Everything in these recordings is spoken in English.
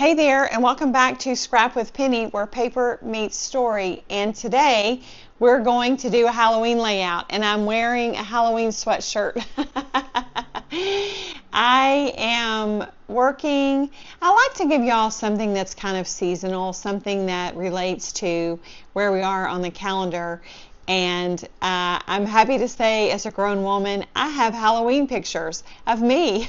Hey there, and welcome back to Scrap with Penny, where paper meets story. And today we're going to do a Halloween layout, and I'm wearing a Halloween sweatshirt. I am working. I like to give y'all something that's kind of seasonal, something that relates to where we are on the calendar. And I'm happy to say, as a grown woman, I have Halloween pictures of me.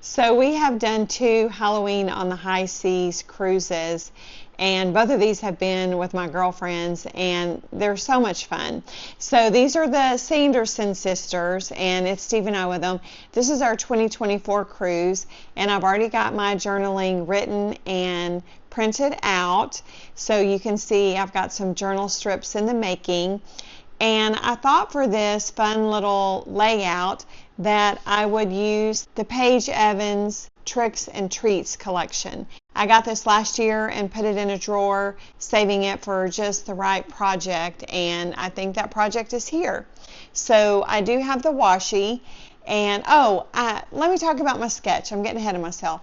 So we have done 2 Halloween on the high seas cruises, and both of these have been with my girlfriends, and they're so much fun. So these are the Sanderson Sisters, and it's Steve and I with them. This is our 2024 cruise, and I've already got my journaling written and printed out, so you can see I've got some journal strips in the making. And I thought for this fun little layout that I would use the Paige Evans Tricks and Treats collection. I got this last year and put it in a drawer, saving it for just the right project, and I think that project is here. So I do have the washi, and let me talk about my sketch. I'm getting ahead of myself.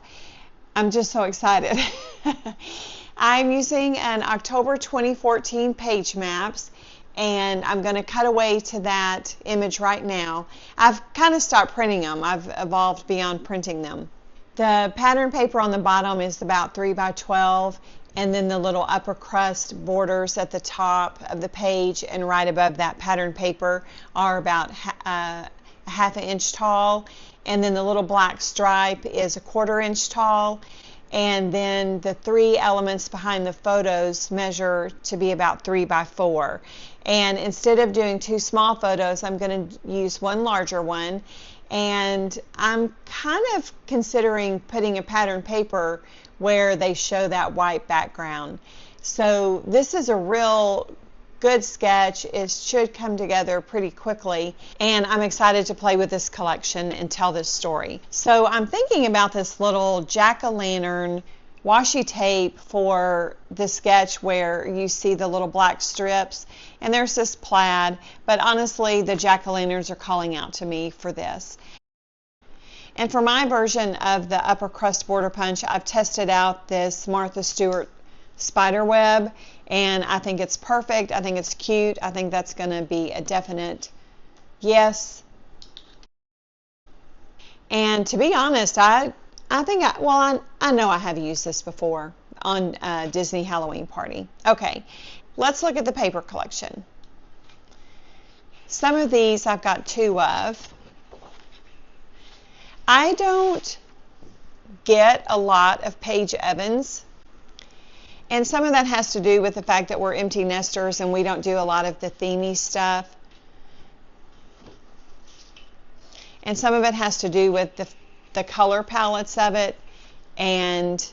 I'm just so excited. I'm using an October 2014 page maps, and I'm going to cut away to that image right now. I've kind of stopped printing them. I've evolved beyond printing them. The pattern paper on the bottom is about 3 by 12, and then the little upper crust borders at the top of the page and right above that pattern paper are about a ½ inch tall, and then the little black stripe is a ¼ inch tall. And then the 3 elements behind the photos measure to be about 3 by 4. And instead of doing 2 small photos, I'm going to use 1 larger one. And I'm kind of considering putting a pattern paper where they show that white background. So this is a real good sketch. It should come together pretty quickly, and I'm excited to play with this collection and tell this story. So I'm thinking about this little jack-o'-lantern washi tape for the sketch where you see the little black strips, and there's this plaid, but honestly the jack-o'-lanterns are calling out to me for this. And for my version of the upper crust border punch, I've tested out this Martha Stewart spider web, and I think it's perfect. I think it's cute. I think that's going to be a definite yes. And to be honest, I know I have used this before on Disney Halloween Party. Okay, let's look at the paper collection. Some of these I've got 2 of. I don't get a lot of Paige Evans, and some of that has to do with the fact that we're empty nesters and we don't do a lot of the themey stuff. And some of it has to do with the color palettes of it. And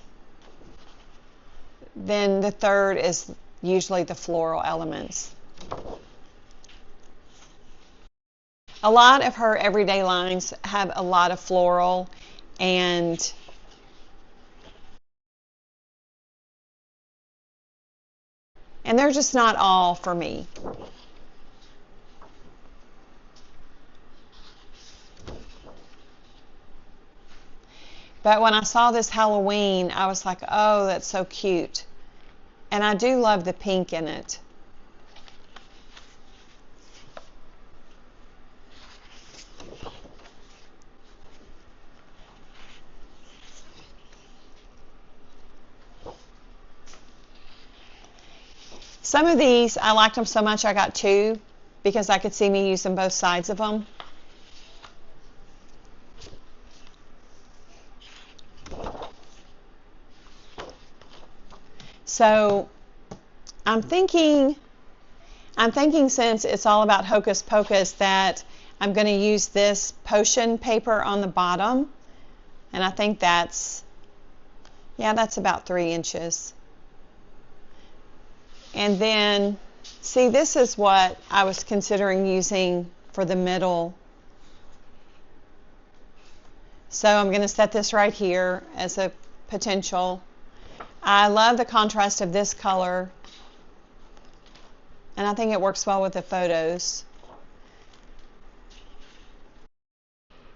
then the third is usually the floral elements. A lot of her everyday lines have a lot of floral, and they're just not all for me. But when I saw this Halloween, I was like, oh, that's so cute. And I do love the pink in it. Some of these, I liked them so much I got 2 because I could see me using both sides of them. So I'm thinking since it's all about hocus pocus that I'm going to use this potion paper on the bottom, and I think that's about 3 inches. And then, see, this is what I was considering using for the middle. So I'm going to set this right here as a potential. I love the contrast of this color, and I think it works well with the photos.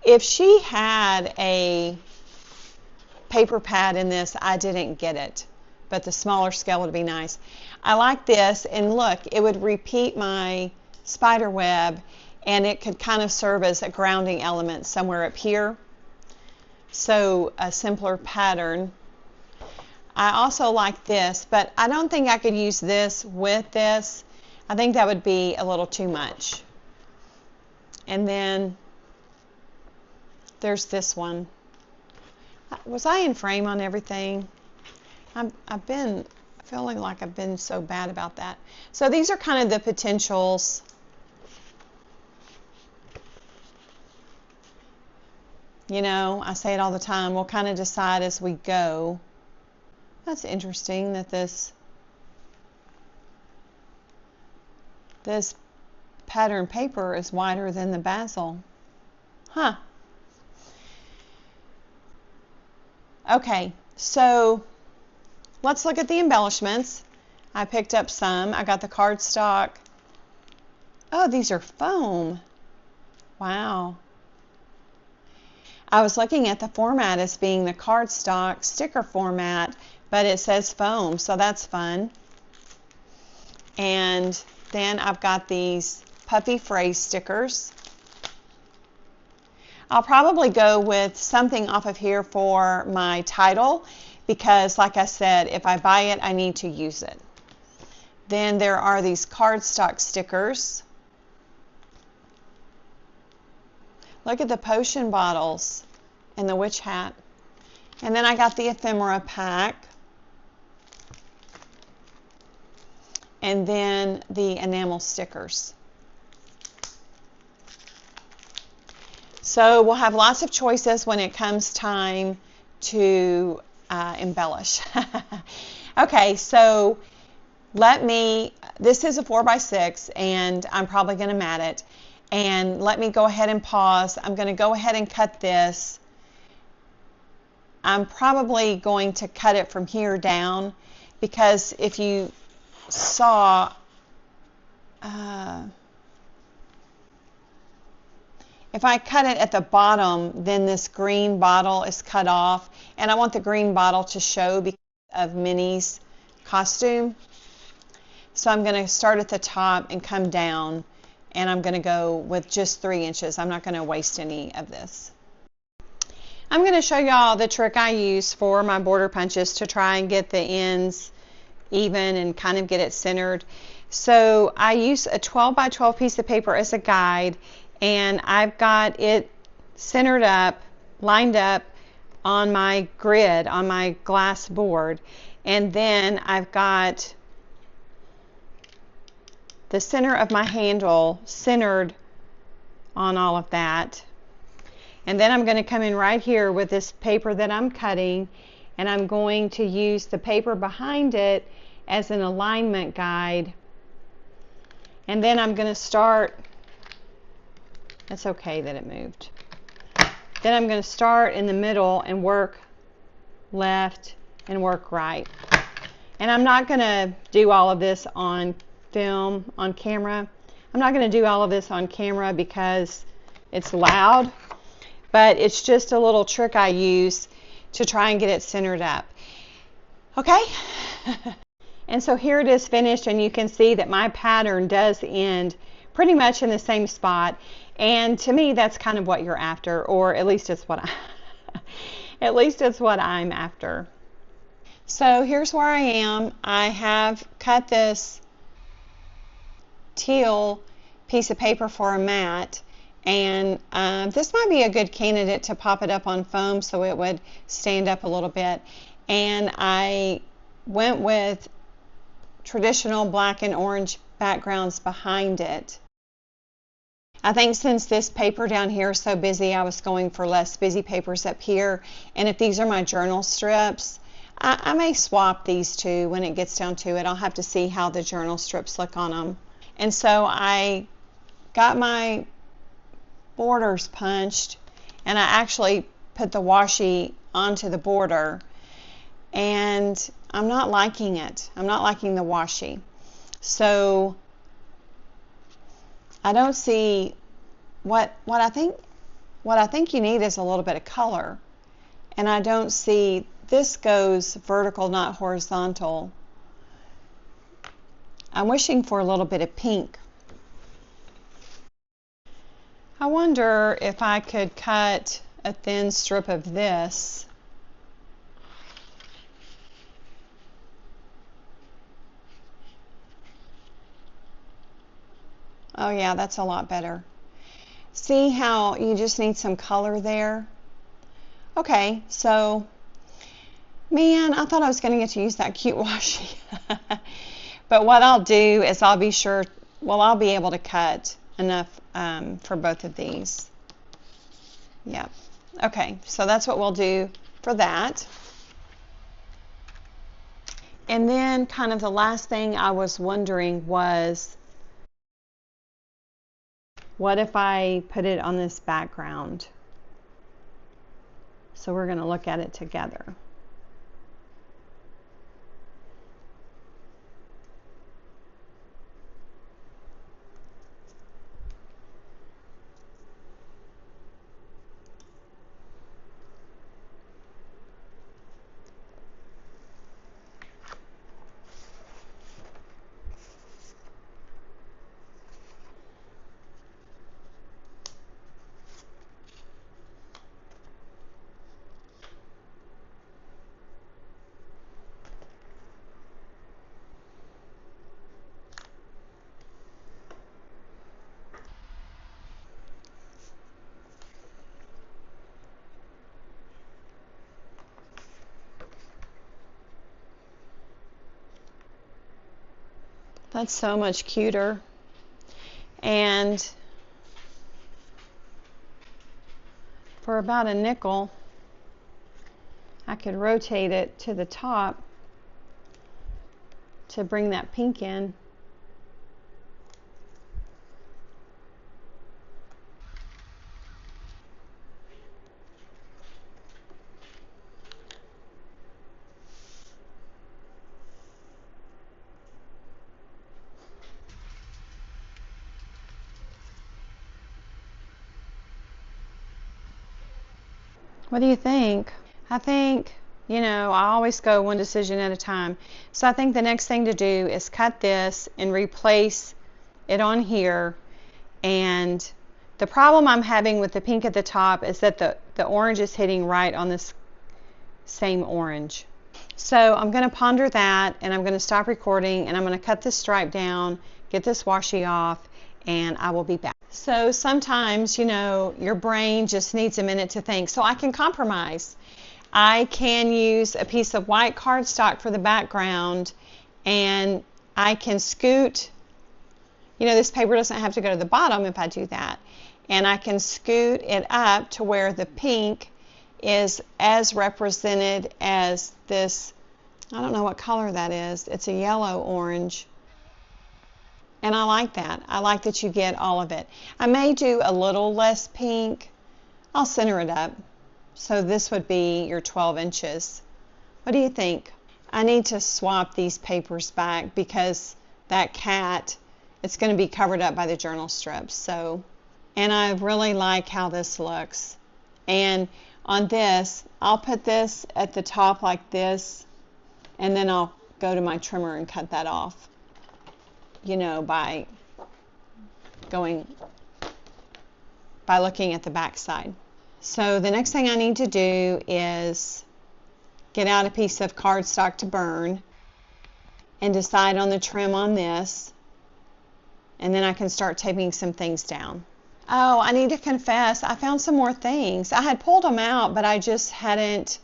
If she had a paper pad in this, I didn't get it, but the smaller scale would be nice. I like this, and look, it would repeat my spider web, and it could kind of serve as a grounding element somewhere up here. So a simpler pattern. I also like this, but I don't think I could use this with this. I think that would be a little too much. And then there's this one. Was I in frame on everything? I've been feeling like I've been so bad about that. So these are kind of the potentials. You know, I say it all the time. We'll kind of decide as we go. That's interesting that this pattern paper is wider than the basil. Huh. Okay, so let's look at the embellishments. I picked up some. I got the cardstock. Oh, these are foam. Wow. I was looking at the format as being the cardstock sticker format, but it says foam, so that's fun. And then I've got these puffy phrase stickers. I'll probably go with something off of here for my title because, like I said, if I buy it, I need to use it. Then there are these cardstock stickers. Look at the potion bottles and the witch hat. And then I got the ephemera pack. And then the enamel stickers. So we'll have lots of choices when it comes time to embellish. Okay, so this is a 4x6 and I'm probably going to mat it. And let me go ahead and pause. I'm going to go ahead and cut this. I'm probably going to cut it from here down because if you saw, if I cut it at the bottom, then this green bottle is cut off, and I want the green bottle to show because of Minnie's costume. So I'm going to start at the top and come down, and I'm going to go with just 3 inches. I'm not going to waste any of this. I'm going to show y'all the trick I use for my border punches to try and get the ends even and kind of get it centered. So I use a 12 by 12 piece of paper as a guide, and I've got it centered up, lined up on my grid, on my glass board, and then I've got the center of my handle centered on all of that. And then I'm going to come in right here with this paper that I'm cutting, and I'm going to use the paper behind it as an alignment guide. And then I'm going to start, it's okay that it moved. Then I'm going to start in the middle and work left and work right. And I'm not going to do all of this on film, on camera. I'm not going to do all of this on camera because it's loud, but it's just a little trick I use to try and get it centered up. Okay? And so here it is finished, and you can see that my pattern does end pretty much in the same spot. And to me, that's kind of what you're after, or at least it's what I'm after. So here's where I am. I have cut this teal piece of paper for a mat, and this might be a good candidate to pop it up on foam so it would stand up a little bit. And I went with traditional black and orange backgrounds behind it. I think since this paper down here is so busy, I was going for less busy papers up here. And if these are my journal strips, I may swap these two when it gets down to it. I'll have to see how the journal strips look on them. And so I got my borders punched, and I actually put the washi onto the border, and I'm not liking it. I'm not liking the washi. So I don't see what I think you need is a little bit of color. and I don't see, this goes vertical, not horizontal. I'm wishing for a little bit of pink. I wonder if I could cut a thin strip of this. Oh yeah, that's a lot better. See how you just need some color there? Okay, so, man, I thought I was going to get to use that cute washi. But what I'll do is I'll be sure, well, I'll be able to cut enough for both of these. Yep. Okay, so that's what we'll do for that. And then kind of the last thing I was wondering was, what if I put it on this background? So we're going to look at it together. That's so much cuter. And for about a nickel, I could rotate it to the top to bring that pink in. What do you think? I think, you know, I always go one decision at a time. So I think the next thing to do is cut this and replace it on here. And the problem I'm having with the pink at the top is that the orange is hitting right on this same orange. So I'm going to ponder that, and I'm going to stop recording, and I'm going to cut this stripe down, get this washi off, and I will be back. So sometimes, you know, your brain just needs a minute to think. So I can compromise. I can use a piece of white cardstock for the background, and I can scoot, you know, this paper doesn't have to go to the bottom if I do that. And I can scoot it up to where the pink is as represented as this, I don't know what color that is. It's a yellow orange. And I like that. I like that you get all of it. I may do a little less pink. I'll center it up. So this would be your 12 inches. What do you think? I need to swap these papers back because that cat, it's going to be covered up by the journal strips. So, and I really like how this looks. And on this, I'll put this at the top like this, and then I'll go to my trimmer and cut that off. You know, by looking at the back side. So the next thing I need to do is get out a piece of cardstock to burn and decide on the trim on this, and then I can start taping some things down. Oh, I need to confess, I found some more things. I had pulled them out, but I just hadn't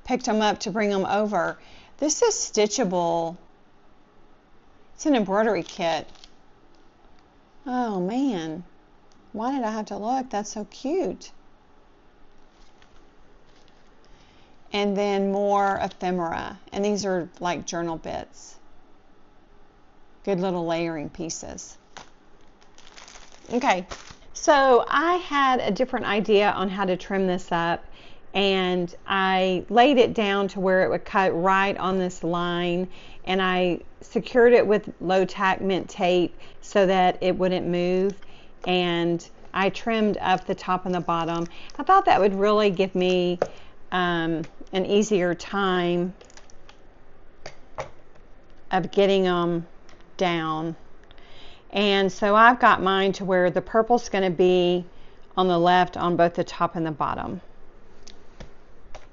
picked them up to bring them over. This is stitchable. It's an embroidery kit. Oh man, why did I have to look? That's so cute. And then more ephemera, and these are like journal bits. Good little layering pieces. Okay, so I had a different idea on how to trim this up, and I laid it down to where it would cut right on this line, and I secured it with low tack mint tape so that it wouldn't move, and I trimmed up the top and the bottom. I thought that would really give me an easier time of getting them down. And so I've got mine to where the purple's going to be on the left on both the top and the bottom.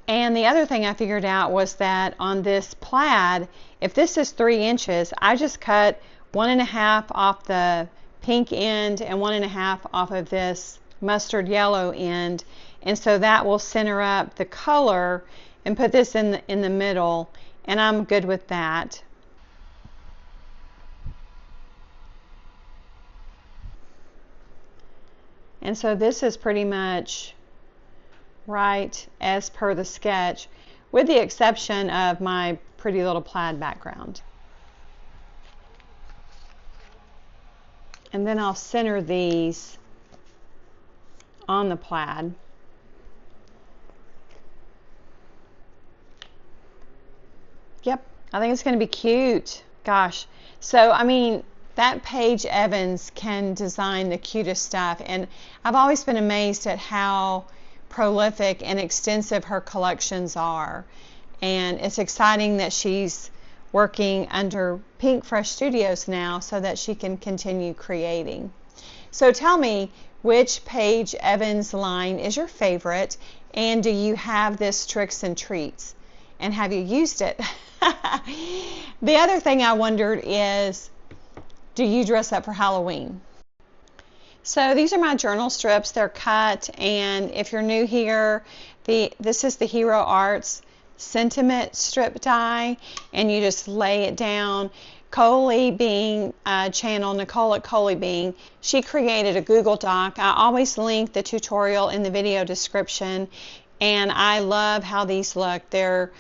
And the other thing I figured out was that on this plaid, if this is 3 inches, I just cut 1.5 off the pink end and 1.5 off of this mustard yellow end. And so that will center up the color and put this in the middle, and I'm good with that. And so this is pretty much right as per the sketch, with the exception of my pretty little plaid background. And then I'll center these on the plaid. Yep, I think it's going to be cute. Gosh, so I mean, that Paige Evans can design the cutest stuff, and I've always been amazed at how prolific and extensive her collections are. And it's exciting that she's working under Pink Fresh Studios now so that she can continue creating. So tell me, which Paige Evans line is your favorite, and do you have this Tricks and Treats, and have you used it? The other thing I wondered is, do you dress up for Halloween? So these are my journal strips. They're cut, and if you're new here, this is the Hero Arts sentiment strip die, and you just lay it down. Coley Bean channel, Nicole at Coley Bean, she created a Google Doc. I always link the tutorial in the video description, and I love how these look. They're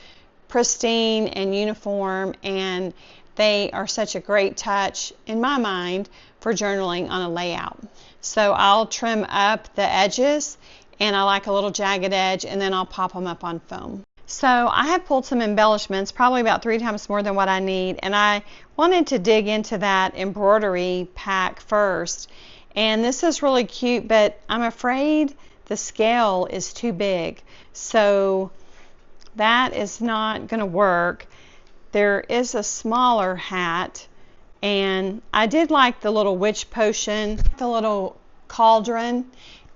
pristine and uniform, and they are such a great touch in my mind for journaling on a layout. So I'll trim up the edges, and I like a little jagged edge, and then I'll pop them up on foam. So I have pulled some embellishments, probably about 3 times more than what I need, and I wanted to dig into that embroidery pack first. And this is really cute, but I'm afraid the scale is too big, so that is not going to work. There is a smaller hat, and I did like the little witch potion, the little cauldron,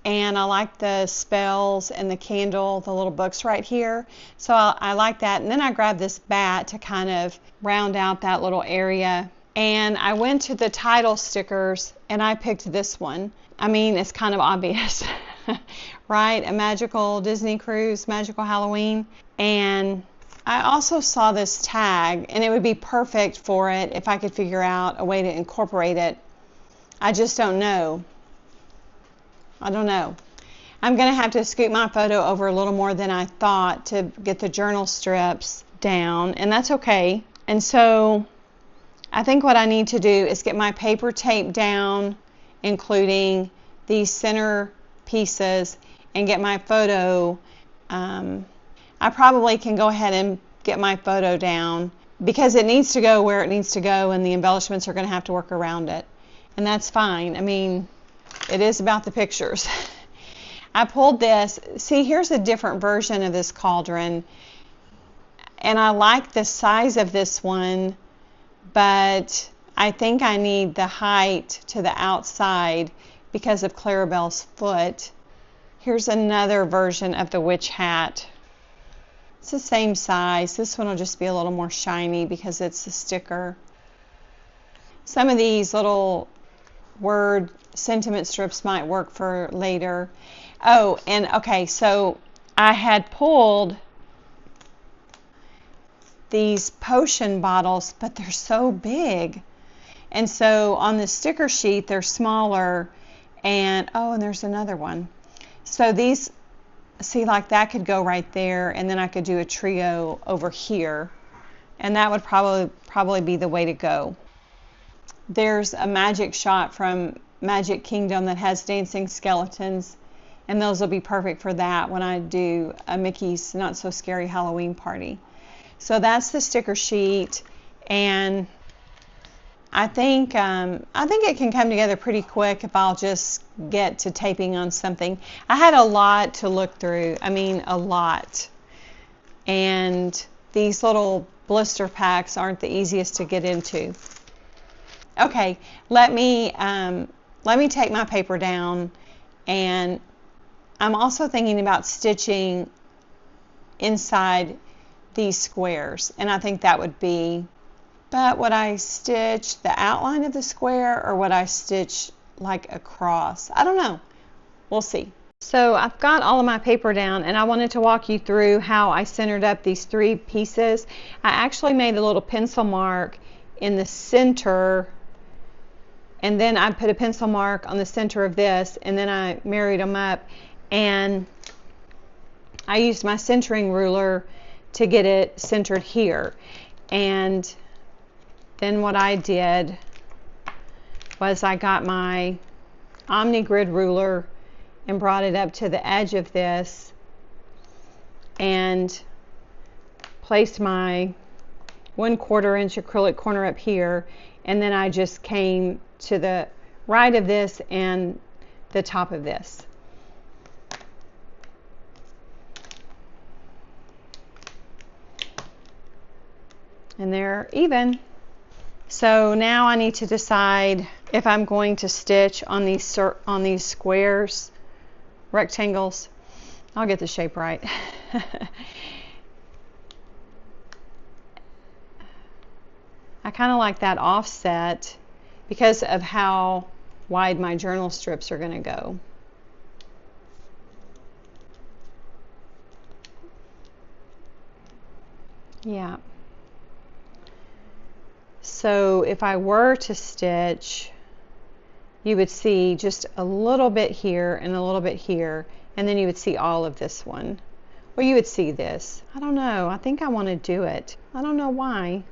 and I like the spells and the candle, the little books right here. So I like that. And then I grabbed this bat to kind of round out that little area. And I went to the title stickers, and I picked this one. I mean, it's kind of obvious, right? A magical Disney cruise, magical Halloween. And I also saw this tag, and it would be perfect for it if I could figure out a way to incorporate it. I just don't know. I don't know. I'm going to have to scoot my photo over a little more than I thought to get the journal strips down, and that's okay. And so I think what I need to do is get my paper tape down, including these center pieces, and get my photo. I probably can go ahead and get my photo down because it needs to go where it needs to go, and the embellishments are going to have to work around it. And that's fine. I mean, it is about the pictures. I pulled this. See, here's a different version of this cauldron. And I like the size of this one, but I think I need the height to the outside because of Clarabelle's foot. Here's another version of the witch hat. It's the same size. This one will just be a little more shiny because it's a sticker. Some of these little word sentiment strips might work for later. Oh, and okay, so I had pulled these potion bottles, but they're so big. And so on the sticker sheet, they're smaller. And, oh, and there's another one. So these, see, like that could go right there, and then I could do a trio over here. And that would probably be the way to go. There's a magic shot from Magic Kingdom that has dancing skeletons, and those will be perfect for that when I do a Mickey's Not So Scary Halloween party. So that's the sticker sheet, and I think it can come together pretty quick if I'll just get to taping on something. I had a lot to look through. I mean, a lot. and these little blister packs aren't the easiest to get into. Okay, let me take my paper down, and I'm also thinking about stitching inside these squares, and I think that would be, but would I stitch the outline of the square or would I stitch like across? I don't know. We'll see. So I've got all of my paper down, and I wanted to walk you through how I centered up these 3 pieces. I actually made a little pencil mark in the center, and then I put a pencil mark on the center of this, and then I married them up, and I used my centering ruler to get it centered here. And then what I did was I got my OmniGrid ruler and brought it up to the edge of this and placed my 1/4 inch acrylic corner up here, and then I just came to the right of this and the top of this. And they're even. So now I need to decide if I'm going to stitch on these squares, rectangles. I'll get the shape right. I kind of like that offset because of how wide my journal strips are going to go. Yeah. So if I were to stitch, you would see just a little bit here and a little bit here, and then you would see all of this one. Well, you would see this. I don't know. I think I want to do it. I don't know why.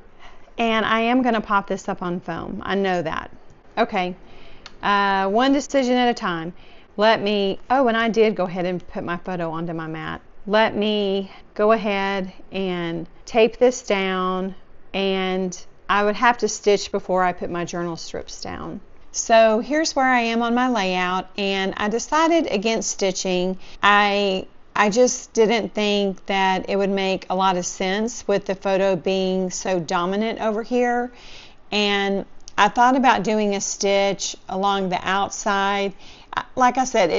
And I am going to pop this up on foam. I know that. Okay. One decision at a time. Let me, oh, and I did go ahead and put my photo onto my mat. Let me go ahead and tape this down, and I would have to stitch before I put my journal strips down. So here's where I am on my layout, and I decided against stitching. I just didn't think that it would make a lot of sense with the photo being so dominant over here, and I thought about doing a stitch along the outside. Like I said,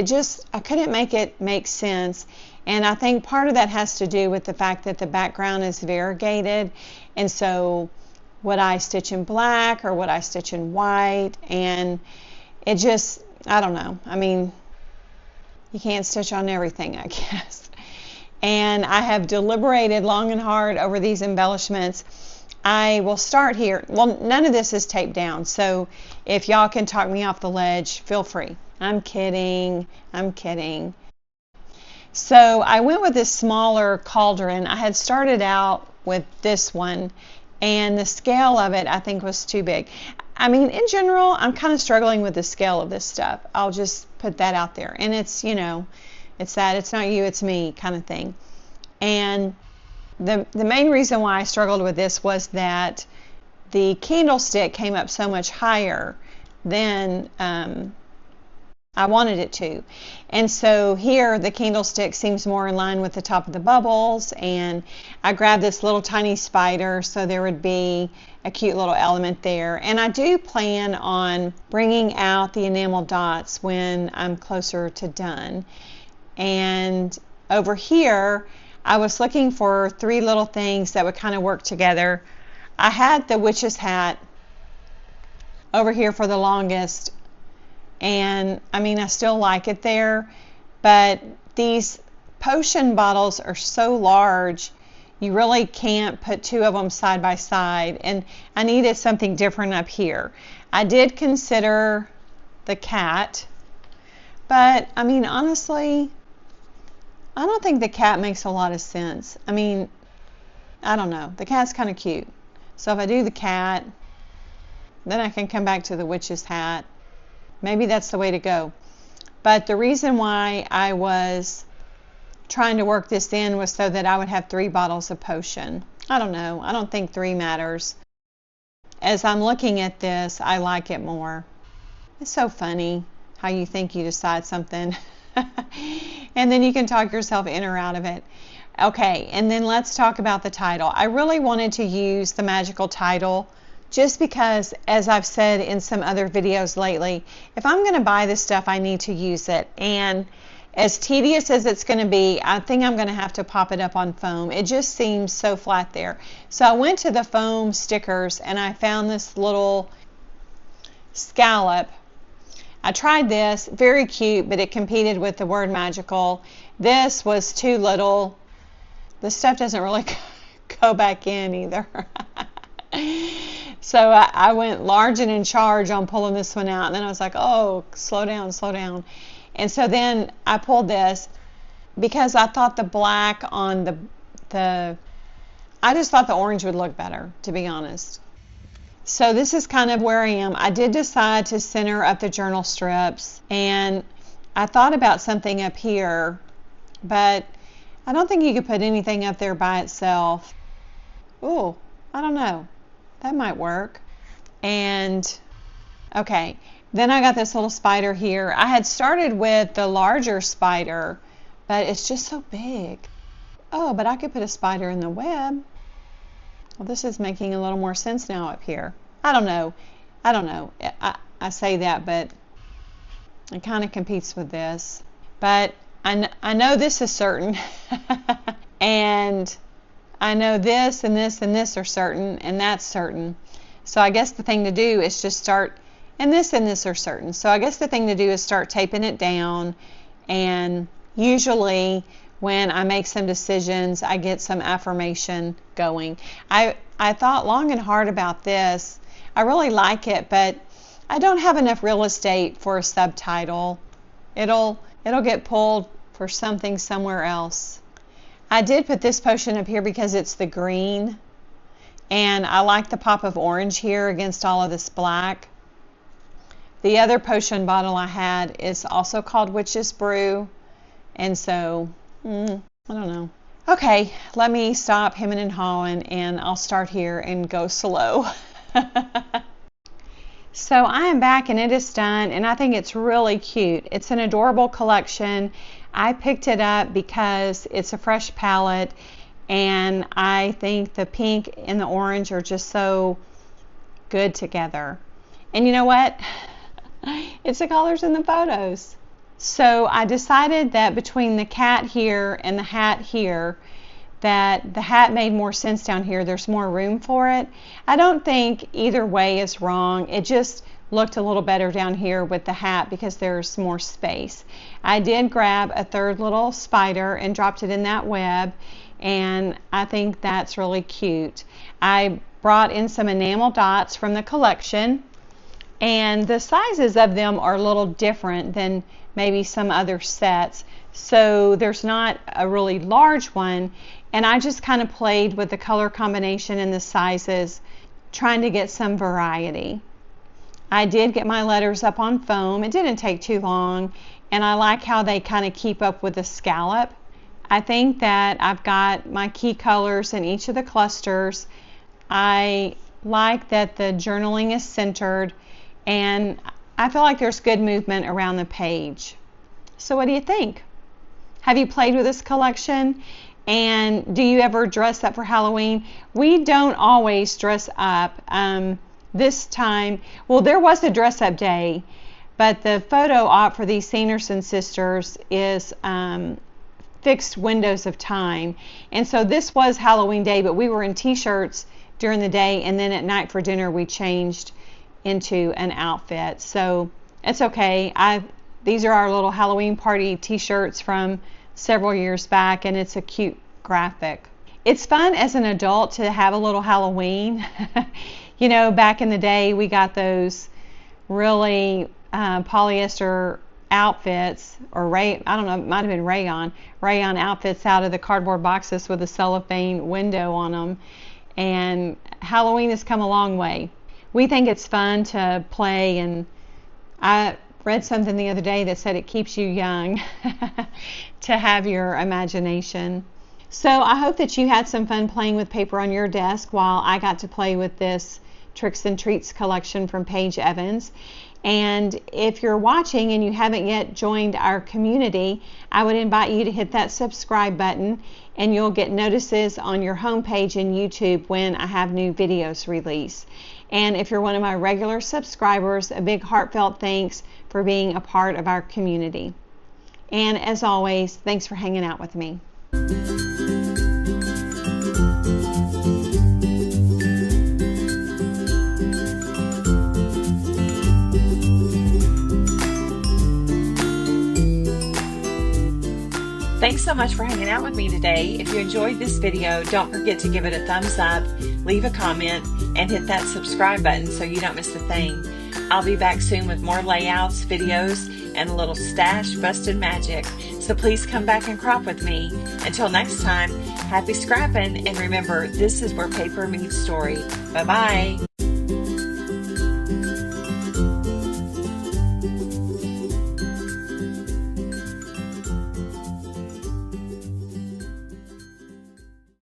I couldn't make it make sense, and I think part of that has to do with the fact that the background is variegated, and so would I stitch in black or would I stitch in white? And it just, I don't know. I mean, you can't stitch on everything, I guess. And I have deliberated long and hard over these embellishments. I will start here. Well, none of this is taped down, so if y'all can talk me off the ledge, feel free. I'm kidding. I'm kidding. So I went with this smaller cauldron. I had started out with this one, and the scale of it I think was too big. I mean, in general, I'm kind of struggling with the scale of this stuff. I'll just put that out there. And it's, you know, it's that it's not you, it's me kind of thing. And the main reason why I struggled with this was that the candlestick came up so much higher than I wanted it to. And so here the candlestick seems more in line with the top of the bubbles, and I grabbed this little tiny spider so there would be a cute little element there. And I do plan on bringing out the enamel dots when I'm closer to done. And over here I was looking for 3 little things that would kind of work together. I had the witch's hat over here for the longest, and I mean, I still like it there, but these potion bottles are so large you really can't put 2 of them side by side, and I needed something different up here. I did consider the cat, but I mean, honestly, I don't think the cat makes a lot of sense. I mean, I don't know, the cat's kind of cute, so if I do the cat, then I can come back to the witch's hat. Maybe that's the way to go. But the reason why I was trying to work this in was so that I would have 3 bottles of potion. I don't know. I don't think 3 matters. As I'm looking at this, I like it more. It's so funny how you think you decide something and then you can talk yourself in or out of it. Okay, and then let's talk about the title. I really wanted to use the magical title just because, as I've said in some other videos lately, if I'm going to buy this stuff, I need to use it. And as tedious as it's going to be, I think I'm going to have to pop it up on foam. It just seems so flat there. So I went to the foam stickers and I found this little scallop. I tried this, very cute, but it competed with the word magical. This was too little. The stuff doesn't really go back in either. So I went large and in charge on pulling this one out, and then I was like, oh, slow down, slow down. And so then I pulled this because I thought the black on I just thought the orange would look better, to be honest. So this is kind of where I am. I did decide to center up the journal strips, and I thought about something up here, but I don't think you could put anything up there by itself. Ooh, I don't know. That might work. And okay, then I got this little spider here. I had started with the larger spider, but it's just so big. Oh, but I could put a spider in the web. Well, this is making a little more sense now up here. I don't know. I say that, but it kind of competes with this. But I know this is certain. And I know this and this and this are certain, and that's certain. So I guess the thing to do is just start, and this are certain. So I guess the thing to do is start taping it down, and usually when I make some decisions, I get some affirmation going. I thought long and hard about this. I really like it, but I don't have enough real estate for a subtitle. It'll get pulled for something somewhere else. I did put this potion up here because it's the green, and I like the pop of orange here against all of this black. The other potion bottle I had is also called Witch's Brew, and so I don't know. Okay, let me stop hemming and hawing, and I'll start here and go slow. So I am back and it is done, and I think it's really cute. It's an adorable collection. I picked it up because it's a fresh palette, and I think the pink and the orange are just so good together. And you know what? It's the colors in the photos. So I decided that between the cat here and the hat here, that the hat made more sense down here. There's more room for it. I don't think either way is wrong. It just looked a little better down here with the hat because there's more space. I did grab a third little spider and dropped it in that web, and I think that's really cute. I brought in some enamel dots from the collection, and the sizes of them are a little different than maybe some other sets. So there's not a really large one, and I just kind of played with the color combination and the sizes, trying to get some variety. I did get my letters up on foam. It didn't take too long, and I like how they kind of keep up with the scallop. I think that I've got my key colors in each of the clusters. I like that the journaling is centered, and I feel like there's good movement around the page. So what do you think? Have you played with this collection? And do you ever dress up for Halloween? We don't always dress up. This time, well, there was a dress up day, but the photo op for these Sanderson Sisters is fixed windows of time. And so this was Halloween day, but we were in t-shirts during the day, and then at night for dinner we changed into an outfit. So it's okay. These are our little Halloween party t-shirts from several years back, and it's a cute graphic. It's fun as an adult to have a little Halloween. You know, back in the day we got those really polyester outfits, or I don't know, it might have been rayon outfits out of the cardboard boxes with a cellophane window on them. And Halloween has come a long way. We think it's fun to play, and I read something the other day that said it keeps you young to have your imagination. So I hope that you had some fun playing with paper on your desk while I got to play with this Tricks and Treats collection from Paige Evans. And if you're watching and you haven't yet joined our community, I would invite you to hit that subscribe button, and you'll get notices on your homepage in YouTube when I have new videos released. And if you're one of my regular subscribers, a big heartfelt thanks for being a part of our community. And as always, thanks for hanging out with me. Thanks so much for hanging out with me today. If you enjoyed this video, don't forget to give it a thumbs up, leave a comment, and hit that subscribe button so you don't miss a thing. I'll be back soon with more layouts, videos, and a little stash busted magic. So please come back and crop with me. Until next time, happy scrapping, and remember, this is where paper meets story. Bye-bye.